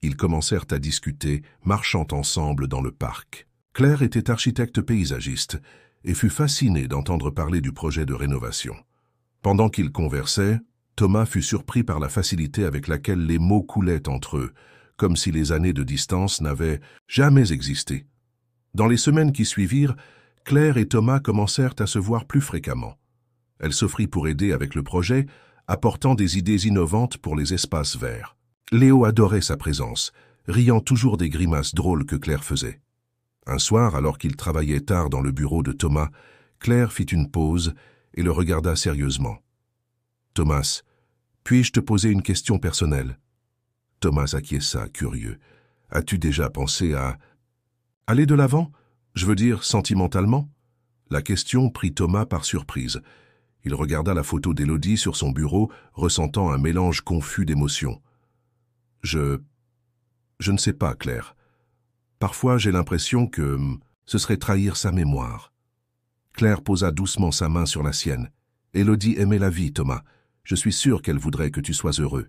Ils commencèrent à discuter, marchant ensemble dans le parc. Claire était architecte paysagiste et fut fascinée d'entendre parler du projet de rénovation. Pendant qu'ils conversaient, Thomas fut surpris par la facilité avec laquelle les mots coulaient entre eux, comme si les années de distance n'avaient jamais existé. Dans les semaines qui suivirent, Claire et Thomas commencèrent à se voir plus fréquemment. Elle s'offrit pour aider avec le projet, apportant des idées innovantes pour les espaces verts. Léo adorait sa présence, riant toujours des grimaces drôles que Claire faisait. Un soir, alors qu'il travaillait tard dans le bureau de Thomas, Claire fit une pause et le regarda sérieusement. « Thomas, puis-je te poser une question personnelle ?» Thomas acquiesça, curieux. « As-tu déjà pensé à... aller de l'avant? Je veux dire, sentimentalement ?» La question prit Thomas par surprise. Il regarda la photo d'Élodie sur son bureau, ressentant un mélange confus d'émotions. « Je ne sais pas, Claire. Parfois, j'ai l'impression que ce serait trahir sa mémoire. » Claire posa doucement sa main sur la sienne. « Élodie aimait la vie, Thomas. Je suis sûr qu'elle voudrait que tu sois heureux. »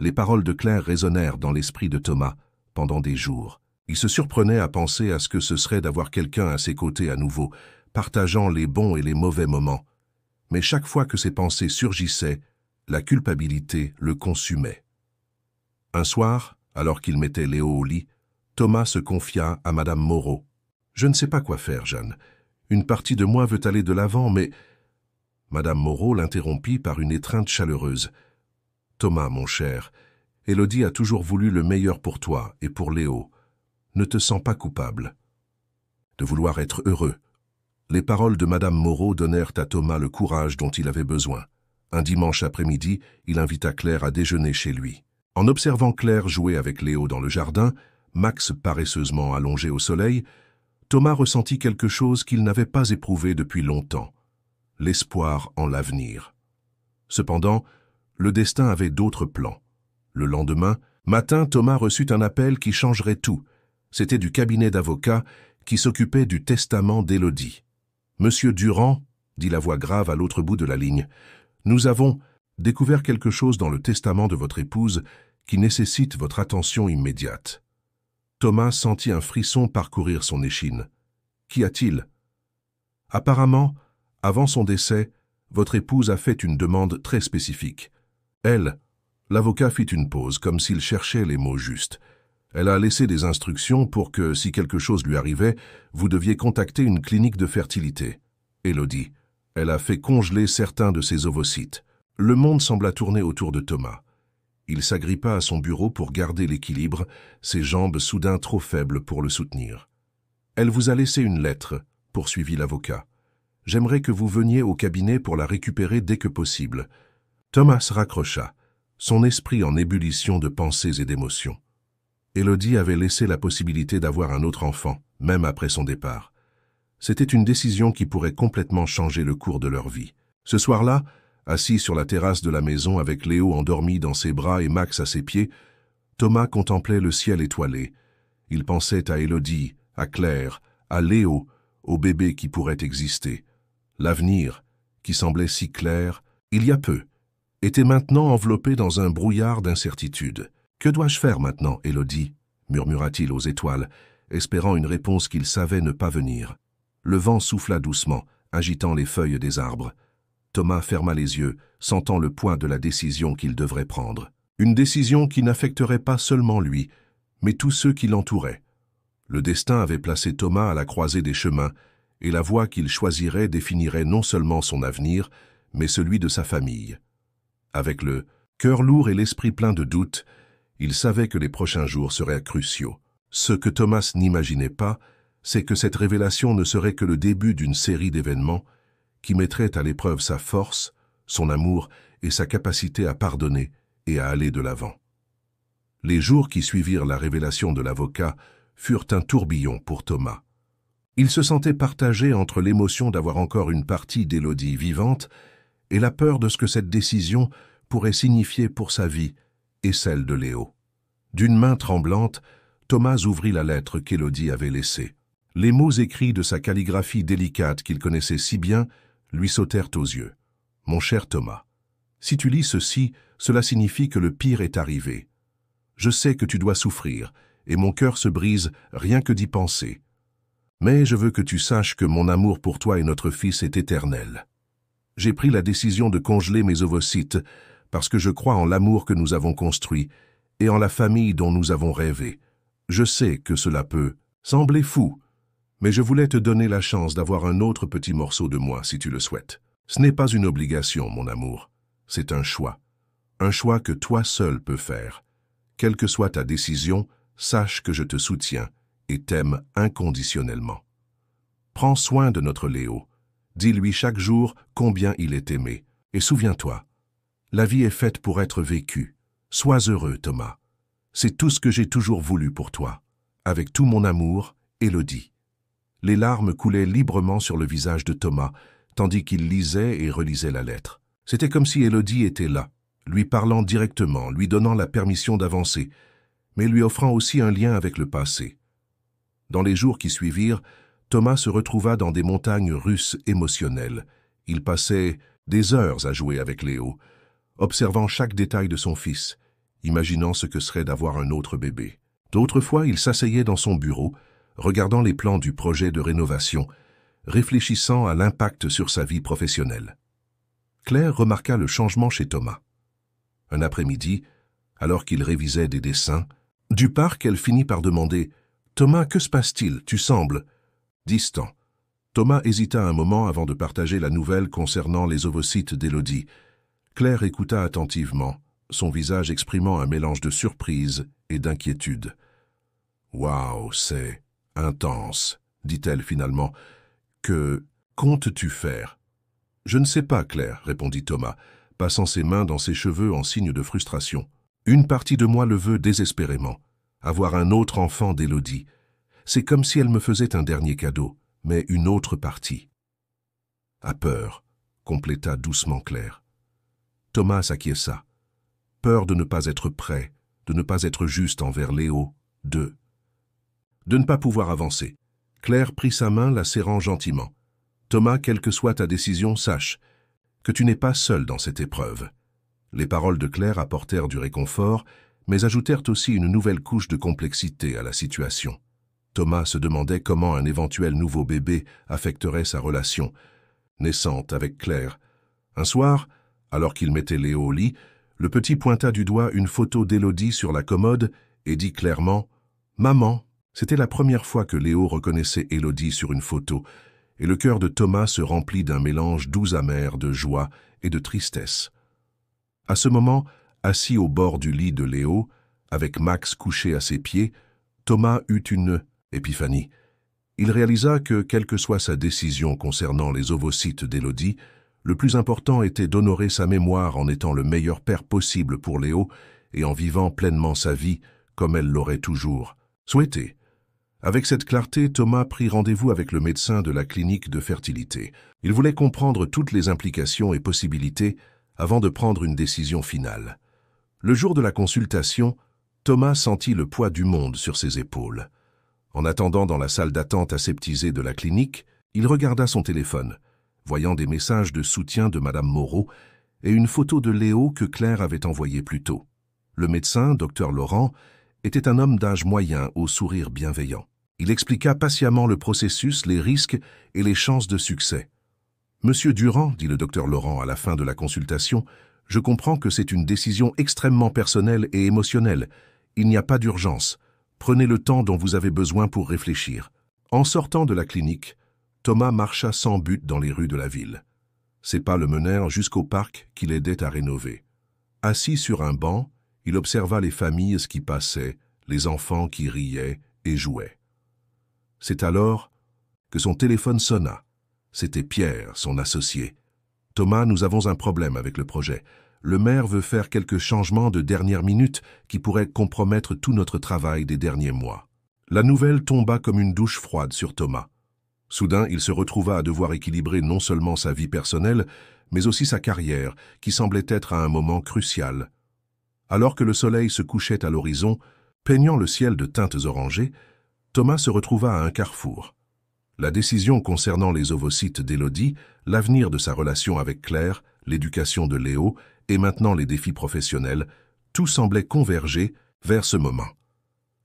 Les paroles de Claire résonnèrent dans l'esprit de Thomas pendant des jours. Il se surprenait à penser à ce que ce serait d'avoir quelqu'un à ses côtés à nouveau, partageant les bons et les mauvais moments. Mais chaque fois que ses pensées surgissaient, la culpabilité le consumait. Un soir, alors qu'il mettait Léo au lit, Thomas se confia à Madame Moreau. « Je ne sais pas quoi faire, Jeanne. Une partie de moi veut aller de l'avant, mais... » Madame Moreau l'interrompit par une étreinte chaleureuse. « Thomas, mon cher, Élodie a toujours voulu le meilleur pour toi et pour Léo. Ne te sens pas coupable. De vouloir être heureux. » Les paroles de Madame Moreau donnèrent à Thomas le courage dont il avait besoin. Un dimanche après-midi, il invita Claire à déjeuner chez lui. En observant Claire jouer avec Léo dans le jardin, Max paresseusement allongé au soleil, Thomas ressentit quelque chose qu'il n'avait pas éprouvé depuis longtemps, l'espoir en l'avenir. Cependant, le destin avait d'autres plans. Le lendemain matin, Thomas reçut un appel qui changerait tout. C'était du cabinet d'avocats qui s'occupait du testament d'Élodie. « Monsieur Durand, » dit la voix grave à l'autre bout de la ligne, « nous avons découvert quelque chose dans le testament de votre épouse qui nécessite votre attention immédiate. » Thomas sentit un frisson parcourir son échine. « Qu'y a-t-il » ? « Apparemment, avant son décès, votre épouse a fait une demande très spécifique. Elle, » l'avocat fit une pause, comme s'il cherchait les mots justes. Elle a laissé des instructions pour que, si quelque chose lui arrivait, vous deviez contacter une clinique de fertilité. Élodie. Elle a fait congeler certains de ses ovocytes. Le monde sembla tourner autour de Thomas. Il s'agrippa à son bureau pour garder l'équilibre, ses jambes soudain trop faibles pour le soutenir. « Elle vous a laissé une lettre, » poursuivit l'avocat. « J'aimerais que vous veniez au cabinet pour la récupérer dès que possible. » Thomas raccrocha, son esprit en ébullition de pensées et d'émotions. Élodie avait laissé la possibilité d'avoir un autre enfant, même après son départ. C'était une décision qui pourrait complètement changer le cours de leur vie. Ce soir-là, assis sur la terrasse de la maison avec Léo endormi dans ses bras et Max à ses pieds, Thomas contemplait le ciel étoilé. Il pensait à Élodie, à Claire, à Léo, au bébé qui pourrait exister. L'avenir, qui semblait si clair, il y a peu, était maintenant enveloppé dans un brouillard d'incertitude. « Que dois-je faire maintenant, Élodie » murmura-t-il aux étoiles, espérant une réponse qu'il savait ne pas venir. Le vent souffla doucement, agitant les feuilles des arbres. Thomas ferma les yeux, sentant le poids de la décision qu'il devrait prendre. Une décision qui n'affecterait pas seulement lui, mais tous ceux qui l'entouraient. Le destin avait placé Thomas à la croisée des chemins, et la voie qu'il choisirait définirait non seulement son avenir, mais celui de sa famille. Avec le cœur lourd et l'esprit plein de doutes, il savait que les prochains jours seraient cruciaux. Ce que Thomas n'imaginait pas, c'est que cette révélation ne serait que le début d'une série d'événements qui mettrait à l'épreuve sa force, son amour et sa capacité à pardonner et à aller de l'avant. Les jours qui suivirent la révélation de l'avocat furent un tourbillon pour Thomas. Il se sentait partagé entre l'émotion d'avoir encore une partie d'Élodie vivante et la peur de ce que cette décision pourrait signifier pour sa vie et celle de Léo. D'une main tremblante, Thomas ouvrit la lettre qu'Élodie avait laissée. Les mots écrits de sa calligraphie délicate qu'il connaissait si bien lui sautèrent aux yeux. « Mon cher Thomas, si tu lis ceci, cela signifie que le pire est arrivé. Je sais que tu dois souffrir, et mon cœur se brise rien que d'y penser. Mais je veux que tu saches que mon amour pour toi et notre fils est éternel. J'ai pris la décision de congeler mes ovocytes parce que je crois en l'amour que nous avons construit et en la famille dont nous avons rêvé. Je sais que cela peut sembler fou, mais je voulais te donner la chance d'avoir un autre petit morceau de moi si tu le souhaites. Ce n'est pas une obligation, mon amour, c'est un choix que toi seul peux faire. Quelle que soit ta décision, sache que je te soutiens et t'aime inconditionnellement. Prends soin de notre Léo. Dis-lui chaque jour combien il est aimé. Et souviens-toi, la vie est faite pour être vécue. Sois heureux, Thomas. C'est tout ce que j'ai toujours voulu pour toi. Avec tout mon amour, Élodie. » Les larmes coulaient librement sur le visage de Thomas, tandis qu'il lisait et relisait la lettre. C'était comme si Élodie était là, lui parlant directement, lui donnant la permission d'avancer, mais lui offrant aussi un lien avec le passé. Dans les jours qui suivirent, Thomas se retrouva dans des montagnes russes émotionnelles. Il passait des heures à jouer avec Léo, observant chaque détail de son fils, imaginant ce que serait d'avoir un autre bébé. D'autres fois, il s'asseyait dans son bureau, regardant les plans du projet de rénovation, réfléchissant à l'impact sur sa vie professionnelle. Claire remarqua le changement chez Thomas. Un après-midi, alors qu'il révisait des dessins, du parc, elle finit par demander « Thomas, que se passe-t-il? Tu sembles… » distant. Thomas hésita un moment avant de partager la nouvelle concernant les ovocytes d'Élodie. Claire écouta attentivement, son visage exprimant un mélange de surprise et d'inquiétude. « Waouh, c'est intense, » dit-elle finalement. « Que comptes-tu faire ?»« Je ne sais pas, Claire, » répondit Thomas, passant ses mains dans ses cheveux en signe de frustration. « Une partie de moi le veut désespérément, avoir un autre enfant d'Élodie. C'est comme si elle me faisait un dernier cadeau, mais une autre partie. » « A peur, » compléta doucement Claire. Thomas s'acquiesça. Peur de ne pas être prêt, de ne pas être juste envers Léo, de ne pas pouvoir avancer. Claire prit sa main, la serrant gentiment. « Thomas, quelle que soit ta décision, sache que tu n'es pas seul dans cette épreuve. » Les paroles de Claire apportèrent du réconfort, mais ajoutèrent aussi une nouvelle couche de complexité à la situation. Thomas se demandait comment un éventuel nouveau bébé affecterait sa relation naissante avec Claire. Un soir, alors qu'il mettait Léo au lit, le petit pointa du doigt une photo d'Élodie sur la commode et dit clairement « Maman !» C'était la première fois que Léo reconnaissait Élodie sur une photo, et le cœur de Thomas se remplit d'un mélange doux-amer de joie et de tristesse. À ce moment, assis au bord du lit de Léo, avec Max couché à ses pieds, Thomas eut une épiphanie. Il réalisa que, quelle que soit sa décision concernant les ovocytes d'Élodie, le plus important était d'honorer sa mémoire en étant le meilleur père possible pour Léo et en vivant pleinement sa vie comme elle l'aurait toujours souhaité. Avec cette clarté, Thomas prit rendez-vous avec le médecin de la clinique de fertilité. Il voulait comprendre toutes les implications et possibilités avant de prendre une décision finale. Le jour de la consultation, Thomas sentit le poids du monde sur ses épaules. En attendant dans la salle d'attente aseptisée de la clinique, il regarda son téléphone, voyant des messages de soutien de Madame Moreau et une photo de Léo que Claire avait envoyée plus tôt. Le médecin, Dr Laurent, était un homme d'âge moyen au sourire bienveillant. Il expliqua patiemment le processus, les risques et les chances de succès. « Monsieur Durand, » dit le docteur Laurent à la fin de la consultation, « je comprends que c'est une décision extrêmement personnelle et émotionnelle. Il n'y a pas d'urgence. Prenez le temps dont vous avez besoin pour réfléchir. » En sortant de la clinique, Thomas marcha sans but dans les rues de la ville. Ses pas le menèrent jusqu'au parc qu'il aidait à rénover. Assis sur un banc, il observa les familles qui passaient, les enfants qui riaient et jouaient. C'est alors que son téléphone sonna. C'était Pierre, son associé. « Thomas, nous avons un problème avec le projet. Le maire veut faire quelques changements de dernière minute qui pourraient compromettre tout notre travail des derniers mois. » La nouvelle tomba comme une douche froide sur Thomas. Soudain, il se retrouva à devoir équilibrer non seulement sa vie personnelle, mais aussi sa carrière, qui semblait être à un moment crucial. Alors que le soleil se couchait à l'horizon, peignant le ciel de teintes orangées, Thomas se retrouva à un carrefour. La décision concernant les ovocytes d'Élodie, l'avenir de sa relation avec Claire, l'éducation de Léo et maintenant les défis professionnels, tout semblait converger vers ce moment.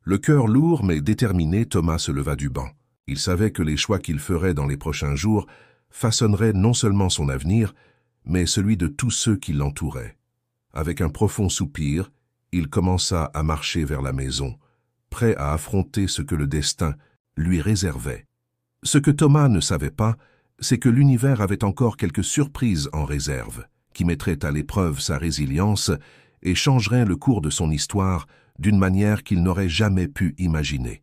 Le cœur lourd mais déterminé, Thomas se leva du banc. Il savait que les choix qu'il ferait dans les prochains jours façonneraient non seulement son avenir, mais celui de tous ceux qui l'entouraient. Avec un profond soupir, il commença à marcher vers la maison, prêt à affronter ce que le destin lui réservait. Ce que Thomas ne savait pas, c'est que l'univers avait encore quelques surprises en réserve, qui mettraient à l'épreuve sa résilience et changeraient le cours de son histoire d'une manière qu'il n'aurait jamais pu imaginer.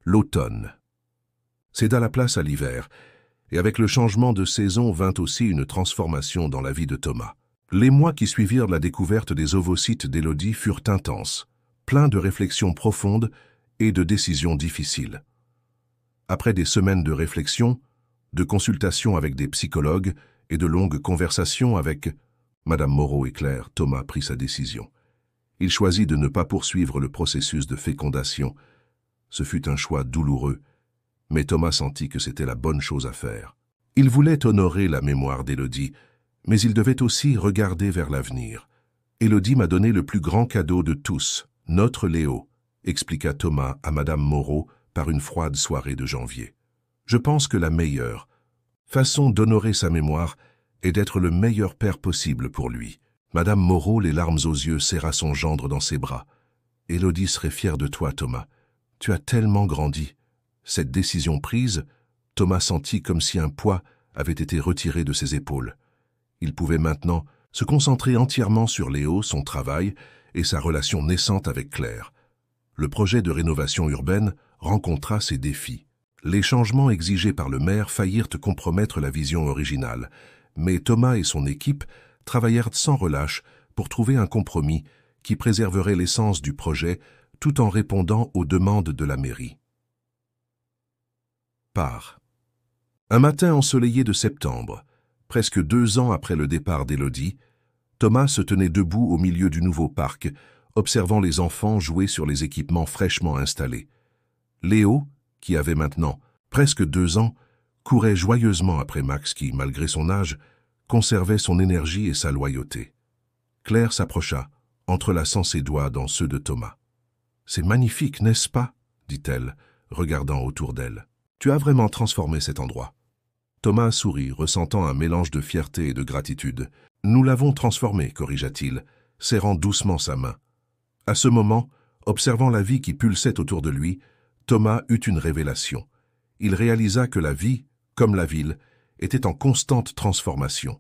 L'automne céda la place à l'hiver, et avec le changement de saison vint aussi une transformation dans la vie de Thomas. Les mois qui suivirent la découverte des ovocytes d'Élodie furent intenses, pleins de réflexions profondes et de décisions difficiles. Après des semaines de réflexion, de consultations avec des psychologues et de longues conversations avec Madame Moreau et Claire, Thomas prit sa décision. Il choisit de ne pas poursuivre le processus de fécondation. Ce fut un choix douloureux, mais Thomas sentit que c'était la bonne chose à faire. Il voulait honorer la mémoire d'Élodie, mais il devait aussi regarder vers l'avenir. « Élodie m'a donné le plus grand cadeau de tous, notre Léo », expliqua Thomas à Madame Moreau par une froide soirée de janvier. « Je pense que la meilleure façon d'honorer sa mémoire est d'être le meilleur père possible pour lui. » Madame Moreau, les larmes aux yeux, serra son gendre dans ses bras. « Élodie serait fière de toi, Thomas. Tu as tellement grandi. » Cette décision prise, Thomas sentit comme si un poids avait été retiré de ses épaules. Il pouvait maintenant se concentrer entièrement sur Léo, son travail et sa relation naissante avec Claire. Le projet de rénovation urbaine rencontra ses défis. Les changements exigés par le maire faillirent compromettre la vision originale, mais Thomas et son équipe travaillèrent sans relâche pour trouver un compromis qui préserverait l'essence du projet tout en répondant aux demandes de la mairie. Part. Un matin ensoleillé de septembre, presque 2 ans après le départ d'Élodie, Thomas se tenait debout au milieu du nouveau parc, observant les enfants jouer sur les équipements fraîchement installés. Léo, qui avait maintenant presque 2 ans, courait joyeusement après Max qui, malgré son âge, conservait son énergie et sa loyauté. Claire s'approcha, entrelaçant ses doigts dans ceux de Thomas. « C'est magnifique, n'est-ce pas ?» dit-elle, regardant autour d'elle. « Tu as vraiment transformé cet endroit. » Thomas sourit, ressentant un mélange de fierté et de gratitude. « Nous l'avons transformé, corrigea-t-il, serrant doucement sa main. À ce moment, observant la vie qui pulsait autour de lui, Thomas eut une révélation. Il réalisa que la vie, comme la ville, était en constante transformation.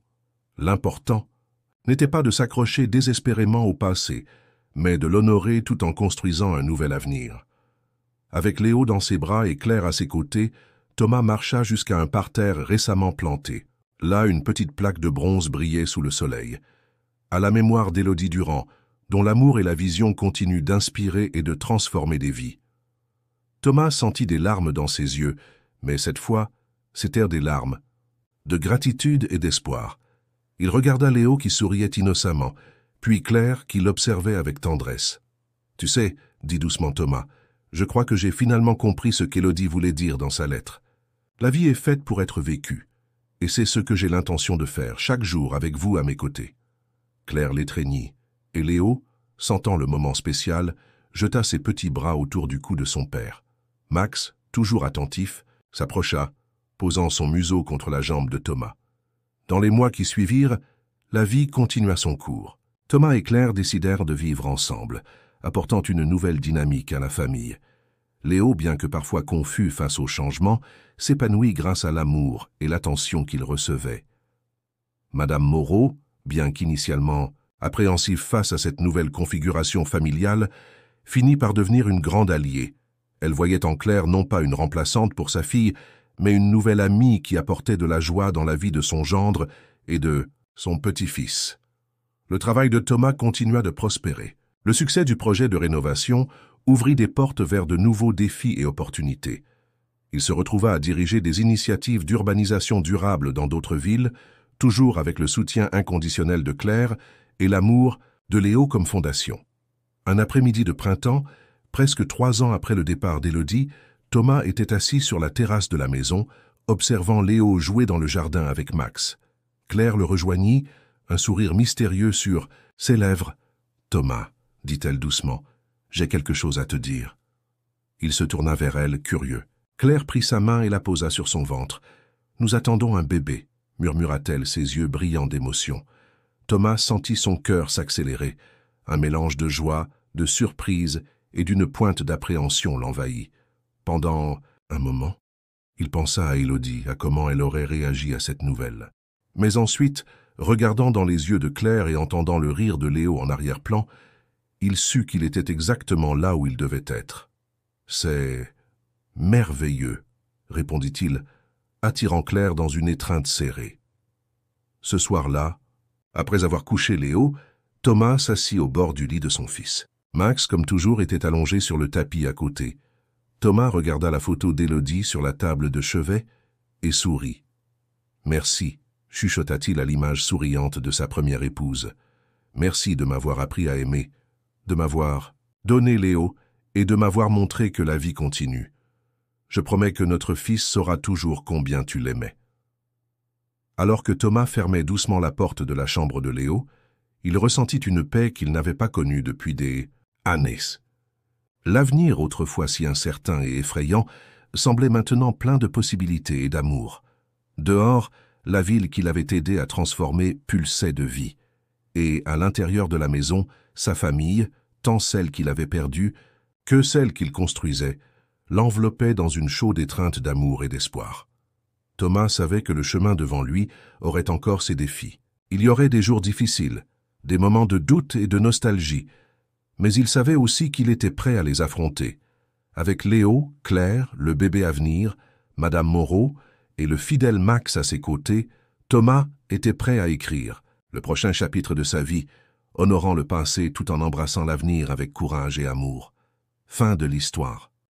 L'important n'était pas de s'accrocher désespérément au passé, mais de l'honorer tout en construisant un nouvel avenir. Avec Léo dans ses bras et Claire à ses côtés, Thomas marcha jusqu'à un parterre récemment planté. Là, une petite plaque de bronze brillait sous le soleil. À la mémoire d'Élodie Durand, dont l'amour et la vision continuent d'inspirer et de transformer des vies. Thomas sentit des larmes dans ses yeux, mais cette fois, c'étaient des larmes de gratitude et d'espoir. Il regarda Léo qui souriait innocemment, puis Claire qui l'observait avec tendresse. « Tu sais, » dit doucement Thomas, « je crois que j'ai finalement compris ce qu'Élodie voulait dire dans sa lettre. La vie est faite pour être vécue, et c'est ce que j'ai l'intention de faire chaque jour avec vous à mes côtés. » Claire l'étreignit, et Léo, sentant le moment spécial, jeta ses petits bras autour du cou de son père. Max, toujours attentif, s'approcha, posant son museau contre la jambe de Thomas. Dans les mois qui suivirent, la vie continua son cours. Thomas et Claire décidèrent de vivre ensemble, apportant une nouvelle dynamique à la famille. Léo, bien que parfois confus face au changement, s'épanouit grâce à l'amour et l'attention qu'il recevait. Madame Moreau, bien qu'initialement appréhensive face à cette nouvelle configuration familiale, finit par devenir une grande alliée. Elle voyait en Claire non pas une remplaçante pour sa fille, mais une nouvelle amie qui apportait de la joie dans la vie de son gendre et de son petit-fils. Le travail de Thomas continua de prospérer. Le succès du projet de rénovation ouvrit des portes vers de nouveaux défis et opportunités. Il se retrouva à diriger des initiatives d'urbanisation durable dans d'autres villes, toujours avec le soutien inconditionnel de Claire et l'amour de Léo comme fondation. Un après-midi de printemps, presque 3 ans après le départ d'Élodie, Thomas était assis sur la terrasse de la maison, observant Léo jouer dans le jardin avec Max. Claire le rejoignit, un sourire mystérieux sur ses lèvres. « Thomas, » dit-elle doucement, « j'ai quelque chose à te dire. » Il se tourna vers elle, curieux. Claire prit sa main et la posa sur son ventre. « Nous attendons un bébé, » murmura-t-elle, ses yeux brillants d'émotion. Thomas sentit son cœur s'accélérer. Un mélange de joie, de surprise et d'une pointe d'appréhension l'envahit. Pendant un moment, il pensa à Élodie, à comment elle aurait réagi à cette nouvelle. Mais ensuite, regardant dans les yeux de Claire et entendant le rire de Léo en arrière-plan, il sut qu'il était exactement là où il devait être. « C'est merveilleux, » répondit-il, attirant Claire dans une étreinte serrée. Ce soir-là, après avoir couché Léo, Thomas s'assit au bord du lit de son fils. Max, comme toujours, était allongé sur le tapis à côté. Thomas regarda la photo d'Élodie sur la table de chevet et sourit. « Merci », chuchota-t-il à l'image souriante de sa première épouse. « Merci de m'avoir appris à aimer, de m'avoir donné Léo et de m'avoir montré que la vie continue. Je promets que notre fils saura toujours combien tu l'aimais. » Alors que Thomas fermait doucement la porte de la chambre de Léo, il ressentit une paix qu'il n'avait pas connue depuis des années. L'avenir, autrefois si incertain et effrayant, semblait maintenant plein de possibilités et d'amour. Dehors, la ville qu'il avait aidé à transformer pulsait de vie. Et, à l'intérieur de la maison, sa famille, tant celle qu'il avait perdue que celle qu'il construisait, l'enveloppait dans une chaude étreinte d'amour et d'espoir. Thomas savait que le chemin devant lui aurait encore ses défis. Il y aurait des jours difficiles, des moments de doute et de nostalgie, mais il savait aussi qu'il était prêt à les affronter. Avec Léo, Claire, le bébé à venir, Madame Moreau et le fidèle Max à ses côtés, Thomas était prêt à écrire le prochain chapitre de sa vie, honorant le passé tout en embrassant l'avenir avec courage et amour. Fin de l'histoire.